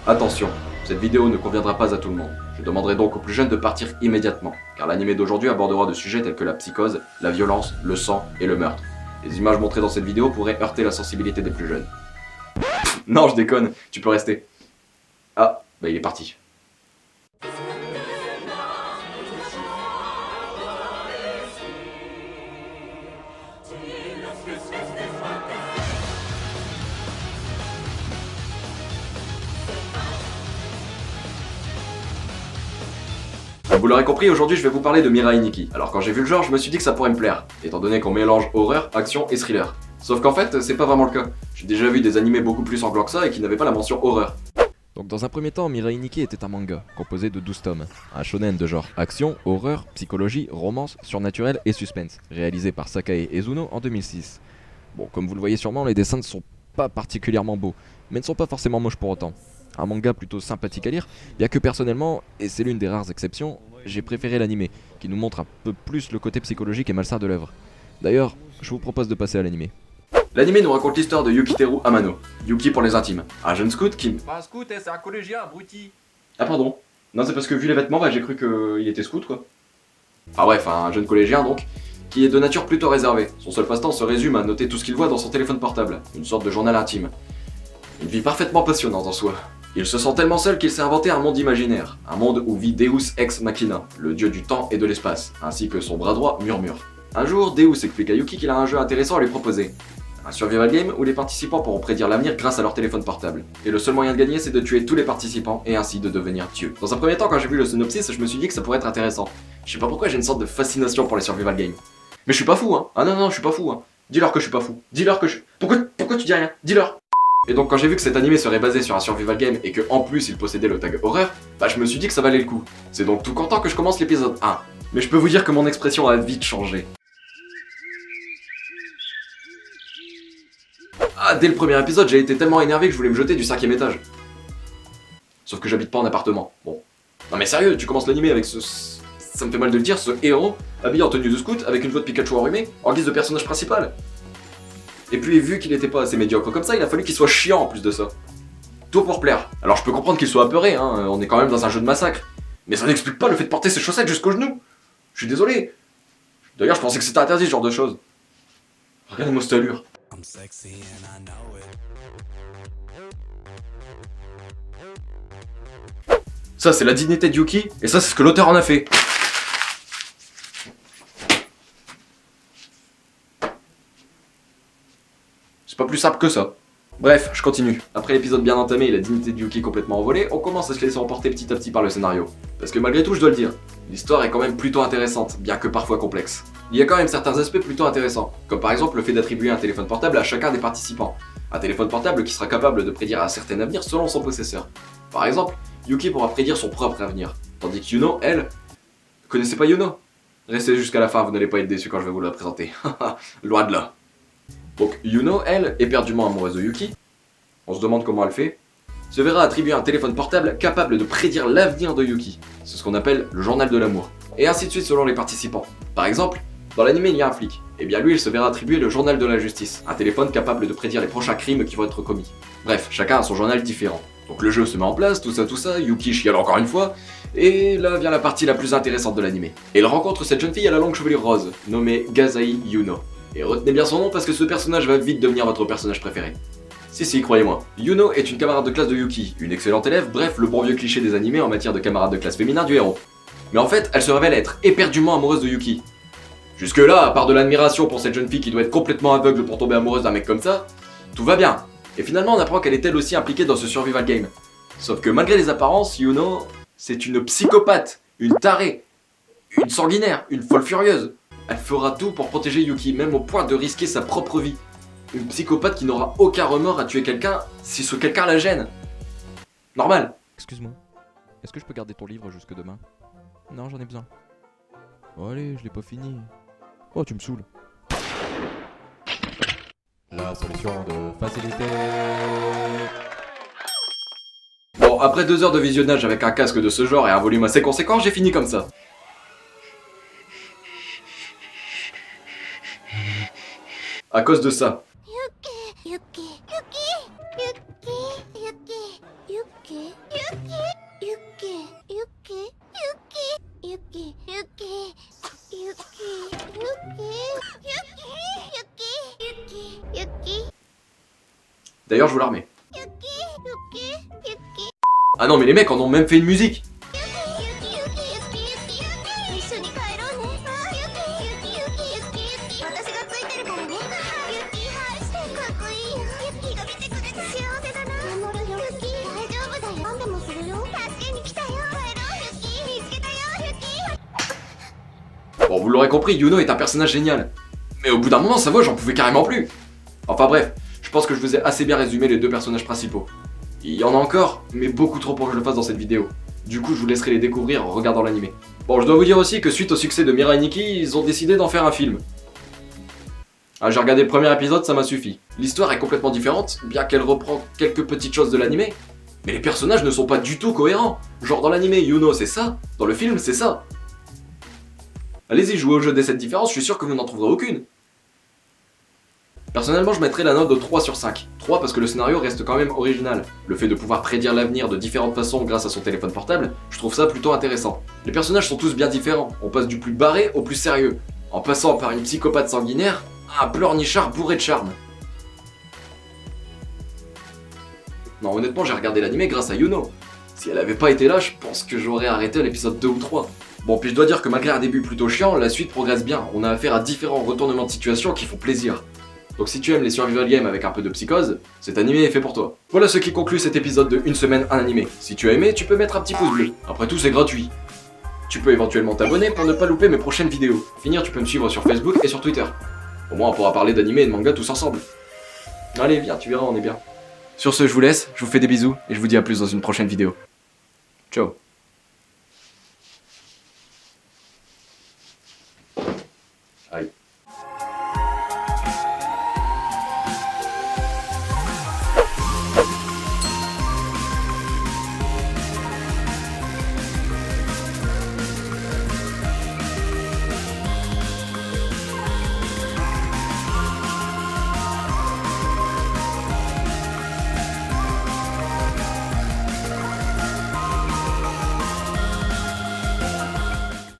Attention, cette vidéo ne conviendra pas à tout le monde. Je demanderai donc aux plus jeunes de partir immédiatement, car l'anime d'aujourd'hui abordera de sujets tels que la psychose, la violence, le sang et le meurtre. Les images montrées dans cette vidéo pourraient heurter la sensibilité des plus jeunes. Non, je déconne, tu peux rester. Ah, bah il est parti. Vous l'aurez compris, aujourd'hui je vais vous parler de Mirai Nikki. Alors quand j'ai vu le genre, je me suis dit que ça pourrait me plaire, étant donné qu'on mélange horreur, action et thriller. Sauf qu'en fait, c'est pas vraiment le cas. J'ai déjà vu des animés beaucoup plus sanglants que ça et qui n'avaient pas la mention horreur. Donc dans un premier temps, Mirai Nikki était un manga, composé de 12 tomes. Un shonen de genre action, horreur, psychologie, romance, surnaturel et suspense, réalisé par Sakae Ezuno en 2006. Bon, comme vous le voyez sûrement, les dessins ne sont pas particulièrement beaux, mais ne sont pas forcément moches pour autant. Un manga plutôt sympathique à lire, bien que personnellement, et c'est l'une des rares exceptions, j'ai préféré l'animé, qui nous montre un peu plus le côté psychologique et malsain de l'œuvre. D'ailleurs, je vous propose de passer à l'animé. L'anime nous raconte l'histoire de Yukiteru Amano, Yuki pour les intimes, un jeune scout qui... Pas un scout, c'est un collégien, abruti. Ah pardon. Non, c'est parce que vu les vêtements, bah, j'ai cru qu'il était scout quoi. Ah bref, un jeune collégien donc, qui est de nature plutôt réservée. Son seul passe-temps se résume à noter tout ce qu'il voit dans son téléphone portable, une sorte de journal intime. Une vie parfaitement passionnante en soi. Il se sent tellement seul qu'il s'est inventé un monde imaginaire, un monde où vit Deus Ex Machina, le dieu du temps et de l'espace, ainsi que son bras droit Murmure. Un jour, Deus explique à Yuki qu'il a un jeu intéressant à lui proposer. Un survival game où les participants pourront prédire l'avenir grâce à leur téléphone portable. Et le seul moyen de gagner, c'est de tuer tous les participants et ainsi de devenir dieu. Dans un premier temps, quand j'ai vu le synopsis, je me suis dit que ça pourrait être intéressant. Je sais pas pourquoi j'ai une sorte de fascination pour les survival games. Mais je suis pas fou, hein. Ah non, je suis pas fou, hein. Dis-leur que je suis pas fou. Dis-leur que je... Pourquoi tu dis rien? Dis-leur. Et donc quand j'ai vu que cet animé serait basé sur un survival game et que en plus il possédait le tag horreur, bah je me suis dit que ça valait le coup. C'est donc tout content que je commence l'épisode 1. Mais je peux vous dire que mon expression a vite changé. Ah, dès le premier épisode, j'ai été tellement énervé que je voulais me jeter du 5ème étage. Sauf que j'habite pas en appartement. Bon. Non mais sérieux, tu commences l'animé avec ce... Ça me fait mal de le dire, ce héros, habillé en tenue de scout, avec une voix de Pikachu enrhumée, en guise de personnage principal. Et puis vu qu'il était pas assez médiocre comme ça, il a fallu qu'il soit chiant en plus de ça. Tout pour plaire. Alors je peux comprendre qu'il soit apeuré, hein, on est quand même dans un jeu de massacre. Mais ça n'explique pas le fait de porter ses chaussettes jusqu'aux genoux. Je suis désolé. D'ailleurs je pensais que c'était interdit ce genre de choses. Regardez-moi cette allure. Ça c'est la dignité de Yuki, et ça c'est ce que l'auteur en a fait. C'est pas plus simple que ça. Bref, je continue. Après l'épisode bien entamé et la dignité de Yuki complètement envolée, on commence à se laisser emporter petit à petit par le scénario. Parce que malgré tout, je dois le dire, l'histoire est quand même plutôt intéressante, bien que parfois complexe. Il y a quand même certains aspects plutôt intéressants, comme par exemple le fait d'attribuer un téléphone portable à chacun des participants. Un téléphone portable qui sera capable de prédire un certain avenir selon son possesseur. Par exemple, Yuki pourra prédire son propre avenir, tandis que Yuno, elle... Connaissez pas Yuno? Restez jusqu'à la fin, vous n'allez pas être déçus quand je vais vous la présenter. Loin de là. Donc Yuno, elle, éperdument amoureuse de Yuki, on se demande comment elle fait, se verra attribuer un téléphone portable capable de prédire l'avenir de Yuki. C'est ce qu'on appelle le journal de l'amour. Et ainsi de suite selon les participants. Par exemple, dans l'anime il y a un flic, et bien lui il se verra attribuer le journal de la justice, un téléphone capable de prédire les prochains crimes qui vont être commis. Bref, chacun a son journal différent. Donc le jeu se met en place, tout ça, Yuki chiale encore une fois, et là vient la partie la plus intéressante de l'anime. Et il rencontre cette jeune fille à la longue chevelure rose, nommée Gazai Yuno. Et retenez bien son nom parce que ce personnage va vite devenir votre personnage préféré. Si, croyez-moi. Yuno est une camarade de classe de Yuki, une excellente élève, bref, le bon vieux cliché des animés en matière de camarade de classe féminin du héros. Mais en fait, elle se révèle être éperdument amoureuse de Yuki. Jusque là, à part de l'admiration pour cette jeune fille qui doit être complètement aveugle pour tomber amoureuse d'un mec comme ça, tout va bien. Et finalement, on apprend qu'elle est elle aussi impliquée dans ce survival game. Sauf que malgré les apparences, Yuno, c'est une psychopathe, une tarée, une sanguinaire, une folle furieuse. Elle fera tout pour protéger Yuki, même au point de risquer sa propre vie. Une psychopathe qui n'aura aucun remords à tuer quelqu'un si ce quelqu'un la gêne. Normal. Excuse-moi, est-ce que je peux garder ton livre jusque demain? Non, j'en ai besoin. Oh, allez, je l'ai pas fini. Oh, tu me saoules. La solution de facilité. Bon, après 2 heures de visionnage avec un casque de ce genre et un volume assez conséquent, j'ai fini comme ça. À cause de ça. Yuki, Yuki, Yuki, Yuki, Yuki, Yuki. D'ailleurs, je vous la remets. Ah non, mais les mecs en ont même fait une musique. Bon, vous l'aurez compris, Yuno est un personnage génial. Mais au bout d'un moment, sa voix, j'en pouvais carrément plus. Enfin bref, je pense que je vous ai assez bien résumé les deux personnages principaux. Il y en a encore, mais beaucoup trop pour que je le fasse dans cette vidéo. Du coup, je vous laisserai les découvrir en regardant l'animé. Bon, je dois vous dire aussi que suite au succès de Mirai Nikki, ils ont décidé d'en faire un film. Ah, j'ai regardé le premier épisode, ça m'a suffi. L'histoire est complètement différente, bien qu'elle reprend quelques petites choses de l'animé. Mais les personnages ne sont pas du tout cohérents. Genre dans l'animé, Yuno c'est ça, dans le film c'est ça. Allez-y, jouez au jeu des 7 différences, je suis sûr que vous n'en trouverez aucune. Personnellement, je mettrais la note de 3 sur 5. 3 parce que le scénario reste quand même original. Le fait de pouvoir prédire l'avenir de différentes façons grâce à son téléphone portable, je trouve ça plutôt intéressant. Les personnages sont tous bien différents, on passe du plus barré au plus sérieux, en passant par une psychopathe sanguinaire à un pleurnichard bourré de charme. Non, honnêtement, j'ai regardé l'animé grâce à Yuno. Si elle avait pas été là, je pense que j'aurais arrêté à l'épisode 2 ou 3. Bon, puis je dois dire que malgré un début plutôt chiant, la suite progresse bien. On a affaire à différents retournements de situation qui font plaisir. Donc si tu aimes les survival games avec un peu de psychose, cet animé est fait pour toi. Voilà ce qui conclut cet épisode de Une semaine un animé. Si tu as aimé, tu peux mettre un petit pouce bleu. Après tout, c'est gratuit. Tu peux éventuellement t'abonner pour ne pas louper mes prochaines vidéos. Pour finir, tu peux me suivre sur Facebook et sur Twitter. Au moins, on pourra parler d'animé et de manga tous ensemble. Allez, viens, tu verras, on est bien. Sur ce, je vous laisse, je vous fais des bisous et je vous dis à plus dans une prochaine vidéo. Ciao.